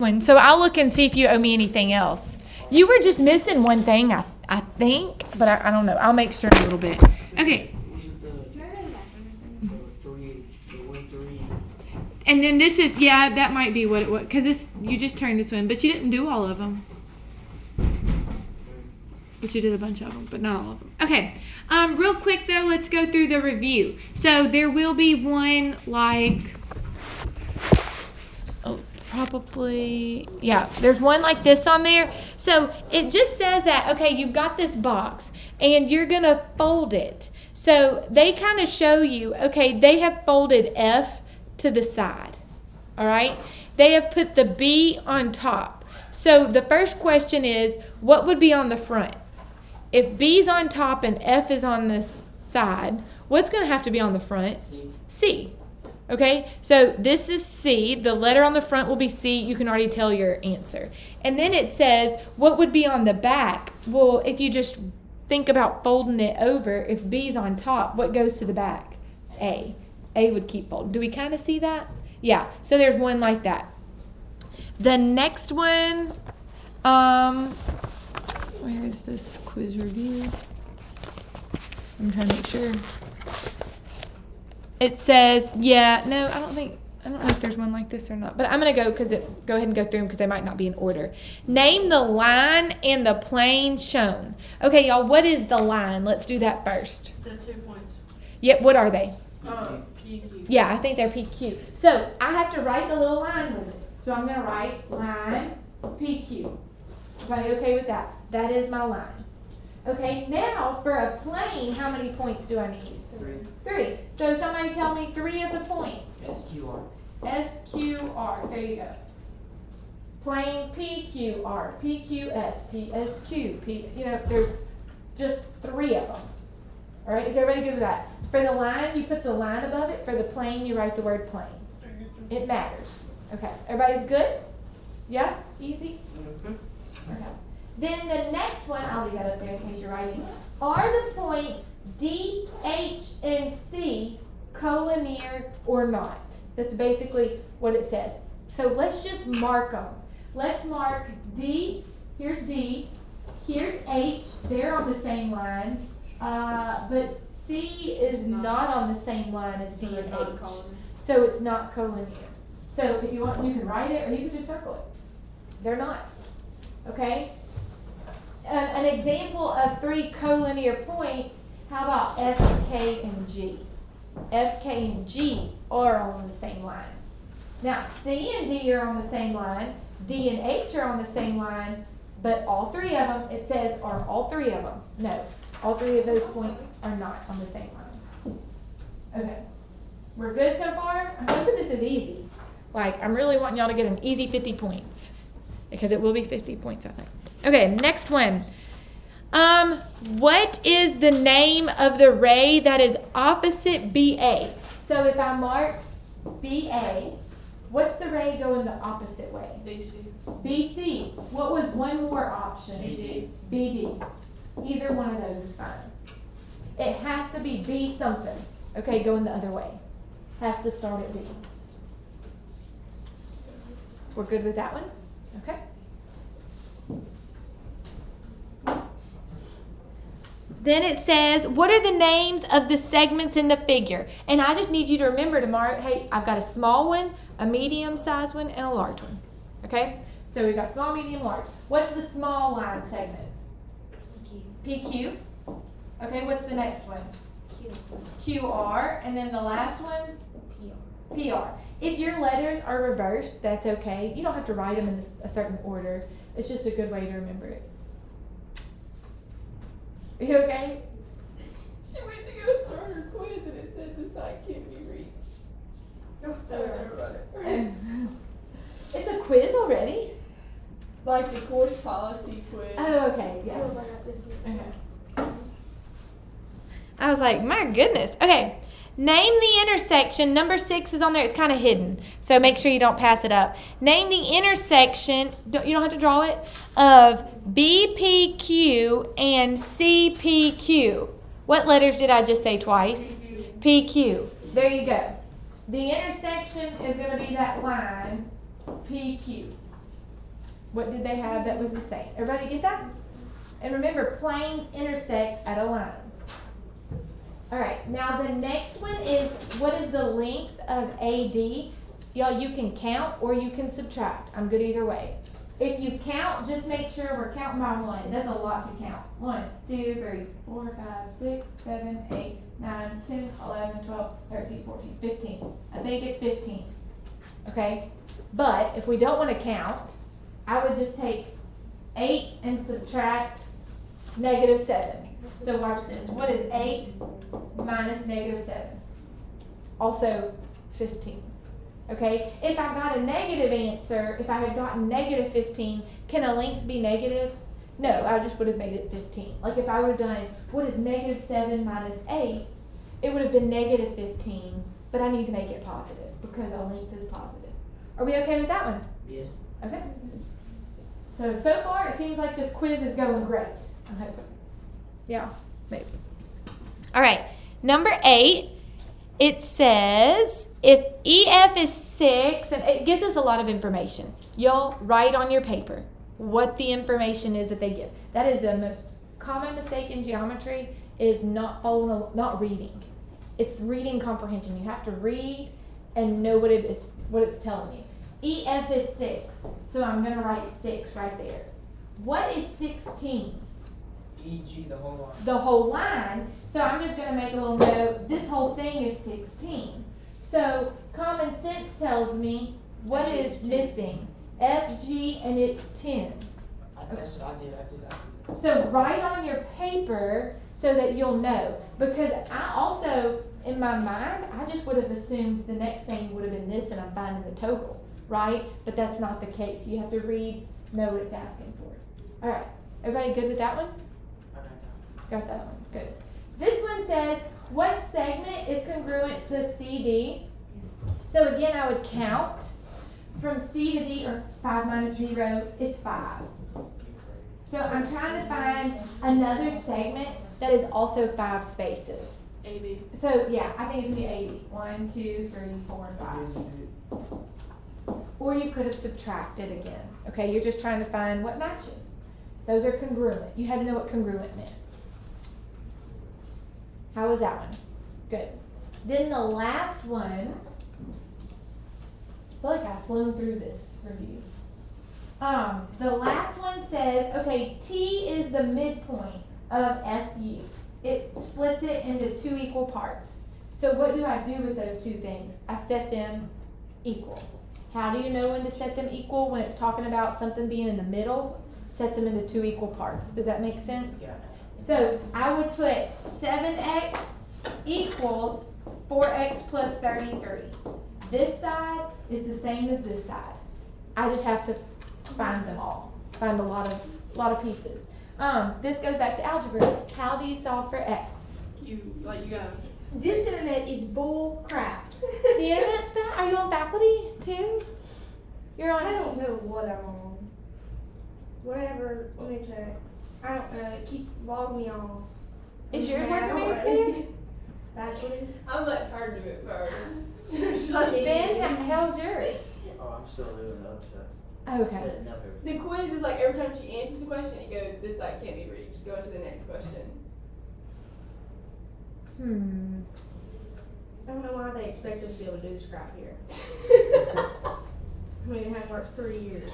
one. So I'll look and see if you owe me anything else. You were just missing one thing, I think, but I don't know. I'll make sure in a little bit. Okay. And then this is, yeah, that might be what it was, because you just turned this one, but you didn't do all of them. But you did a bunch of them, but not all of them. Okay. Real quick, though, let's go through the review. So there will be one like, probably, yeah, there's one like this on there. So it just says that, okay, you've got this box, and you're going to fold it. So they kind of show you, okay, they have folded F to the side, all right? They have put the B on top. So the first question is, what would be on the front? If B's on top and F is on the side, what's going to have to be on the front? C. Okay, so this is C. The letter on the front will be C. You can already tell your answer. And then it says, what would be on the back? Well, if you just think about folding it over, if B's on top, what goes to the back? A. A would keep folding. Do we kind of see that? Yeah, so there's one like that. The next one, where is this quiz review? I'm trying to make sure. It says, yeah, no, I don't know if there's one like this or not, but I'm going to go ahead and go through them because they might not be in order. Name the line and the plane shown. Okay, y'all, what is the line? Let's do that first. The 2 points. Yep, what are they? P and Q. Yeah, I think they're PQ. So I have to write the little line with it. So I'm going to write line PQ. Everybody okay with that? That is my line. Okay, now for a plane, how many points do I need? 3. So somebody tell me 3 of the points. SQR. SQR. There you go. Plane PQR. PQS. PSQ. There's just 3 of them. All right, is everybody good with that? For the line, you put the line above it. For the plane, you write the word plane. It matters. Okay, everybody's good? Yeah? Easy? Okay. Then the next one, I'll leave that up there in case you're writing. Are the points D, H, and C collinear or not? That's basically what it says. So let's just mark them. Let's mark D. Here's D. Here's H. They're on the same line. But C is not on the same line as D and H. So it's not collinear. So if you want, you can write it or you can just circle it. They're not. Okay? An example of 3 collinear points, how about F, K, and G? F, K, and G are on the same line. Now, C and D are on the same line. D and H are on the same line. But all 3 of them, it says, are all 3 of them. No, all 3 of those points are not on the same line. Okay. We're good so far? I'm hoping this is easy. Like, I'm really wanting y'all to get an easy 50 points. Because it will be 50 points, I think. Okay, next one. What is the name of the ray that is opposite BA? So if I mark BA, what's the ray going the opposite way? BC. BC. What was one more option? BD. BD. Either one of those is fine. It has to be B something. Okay, going the other way. Has to start at B. We're good with that one? Okay. Then it says, what are the names of the segments in the figure? And I just need you to remember tomorrow, hey, I've got a small one, a medium-sized one, and a large one. Okay? So we've got small, medium, large. What's the small line segment? PQ. Okay, what's the next one? QR. And then the last one? PR. If your letters are reversed, that's okay. You don't have to write them in a certain order. It's just a good way to remember it. Are you okay? She went to go start her quiz and it said the site can't be reached. It's a quiz already? Like the course policy quiz. Oh, okay. Yeah. Oh, I got this one. Okay. I was like, my goodness. Okay. Name the intersection. Number 6 is on there. It's kind of hidden. So make sure you don't pass it up. Name the intersection. You don't have to draw it. Of BPQ and CPQ. What letters did I just say twice? PQ. There you go. The intersection is going to be that line PQ. What did they have that was the same? Everybody get that? And remember, planes intersect at a line. Alright, now the next one is, what is the length of AD? Y'all, you can count or you can subtract. I'm good either way. If you count, just make sure we're counting by one. That's a lot to count. 1, 2, 3, 4, 5, 6, 7, 8, 9, 10, 11, 12, 13, 14, 15. I think it's 15. Okay? But if we don't want to count, I would just take 8 and subtract -7. So watch this. What is 8 minus -7? Also 15. Okay? If I got a negative answer, if I had gotten -15, can a length be negative? No, I just would have made it 15. Like if I would have done, what is -7 minus 8? It would have been -15, but I need to make it positive because a length is positive. Are we okay with that one? Yes. Okay. So far it seems like this quiz is going great. I'm hoping. Yeah, maybe. All right, number 8, it says if EF is 6, and it gives us a lot of information. Y'all write on your paper what the information is that they give. That is the most common mistake in geometry, is not reading. It's reading comprehension. You have to read and know what it's telling you. EF is 6, so I'm going to write 6 right there. What is 16? EG, the whole line. The whole line. So I'm just going to make a little note. This whole thing is 16. So common sense tells me what is missing. FG, and it's 10. That's what I did. So write on your paper so that you'll know. Because I also, in my mind, I just would have assumed the next thing would have been this and I'm finding the total, right? But that's not the case. You have to read, know what it's asking for. All right. Everybody good with that one? Got that one. Good. This one says, what segment is congruent to CD? So again, I would count from C to D, or 5 minus 0, it's 5. So I'm trying to find another segment that is also 5 spaces. 80. So yeah, I think it's gonna be 80. 1, 2, 3, 4, and 5. Or you could have subtracted again. Okay, you're just trying to find what matches. Those are congruent. You had to know what congruent meant. How was that one? Good. Then the last one, I feel like I've flown through this review. The last one says, okay, T is the midpoint of SU. It splits it into 2 equal parts. So what do I do with those 2 things? I set them equal. How do you know when to set them equal? When it's talking about something being in the middle, sets them into 2 equal parts. Does that make sense? Yeah. So I would put 7x equals 4x plus 33. This side is the same as this side. I just have to find them all. Find a lot of pieces. This goes back to algebra. How do you solve for x? You got This internet is bull crap. The internet's bad. Are you on faculty too? You're I on. don't know what I'm on. Whatever, let me check. I don't know, it keeps logging me off. Is yours Yeah, working already. okay? Actually, I'm letting her do it first. Ben, how's yours? Oh, I'm still doing the other stuff. Okay. Setting up everything. The quiz is like every time she answers a question, it goes, this side can't be reached. Go on to the next question. I don't know why they expect us to be able to do this crap here. I mean, it hasn't worked for years.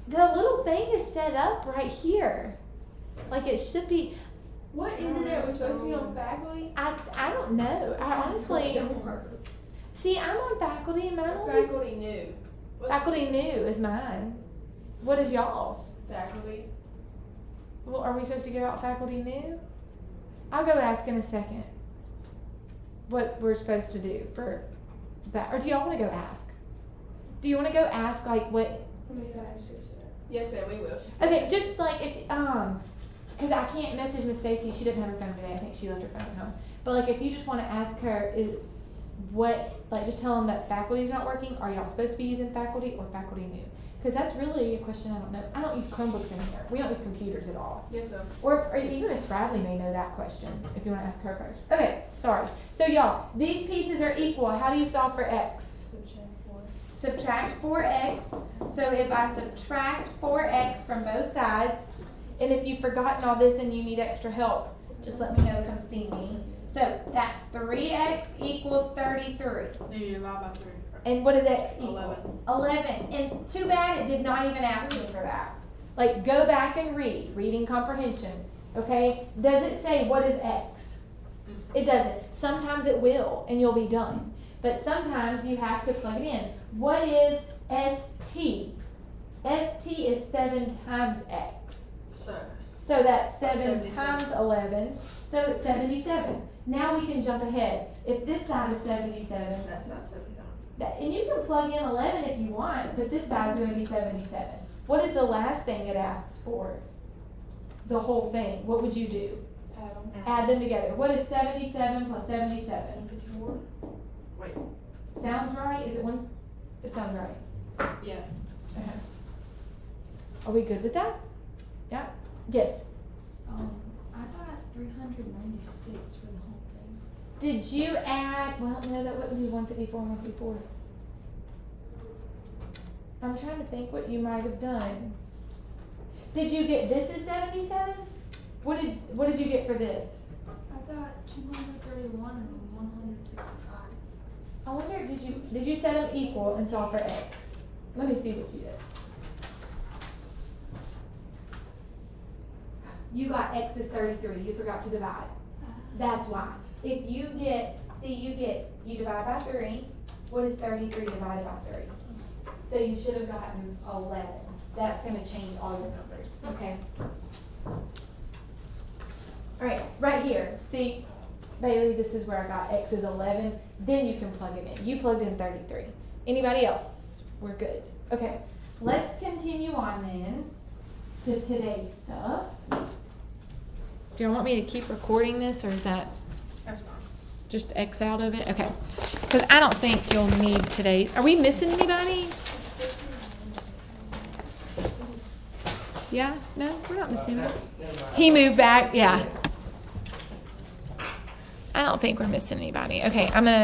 The little thing is set up right here. Like it should be. What internet was supposed to be on faculty? I don't know. I honestly. See, I'm on faculty and mine always. Faculty new. What's Faculty new is mine. What is y'all's? faculty? Well, are we supposed to give out faculty new? I'll go ask in a second what we're supposed to do for that. Or do y'all want to go ask? Do you want to go ask like what? Yes, ma'am, we will. Okay, just like if because I can't message Miss Stacy. She didn't have her phone today. I think she left her phone at home. But like if you just want to ask her just tell them that faculty's not working. Are y'all supposed to be using faculty or faculty new? Because that's really a question I don't know. I don't use Chromebooks in here. We don't use computers at all. Yes, ma'am. Or even Miss Bradley may know that question if you want to ask her first. Okay, sorry. So y'all, these pieces are equal. How do you solve for x? subtract 4x. So if I subtract 4x from both sides, and if you've forgotten all this and you need extra help, just let me know, come see me. So that's 3x equals 33. Then you divide by 3. And what is x equal? 11. 11. And too bad it did not even ask me for that. Like, go back and read. Reading comprehension. Okay? Does it say what is x? It doesn't. Sometimes it will, and you'll be done. But sometimes you have to plug it in. What is ST? ST is 7 times x. So that's 7 77. times 11. So it's 77. Now we can jump ahead. If this side is 77, That's not 79. and you can plug in 11 if you want, but this side's going to be 77. What is the last thing it asks for? The whole thing. What would you do? Add them together. What is 77 plus 77? 54? Wait. Sounds right? Is it one? It sounds right. Yeah. Are we good with that? Yeah? Yes. I got 396 for the whole thing. Did you add, well, no, that wouldn't be 154 and 154. I'm trying to think what you might have done. Did you get, this is 77? What did you get for this? I got 231 and 165. I wonder, did you set them equal and solve for x? Let me see what you did. You got x is 33, you forgot to divide. That's why. If you get, you divide by 3, what is 33 divided by 3? So you should have gotten 11. That's gonna change all your numbers, okay? Alright, right here, see, Bailey, this is where I got x is 11, then you can plug it in. You plugged in 33. Anybody else? We're good. Okay, let's continue on then to today's stuff. Do you want me to keep recording this, or is that That's fine. just X out of it? Okay, because I don't think you'll need today's. Are we missing anybody? Yeah? No, we're not missing him. He moved back, yeah. I don't think we're missing anybody. Okay, I'm gonna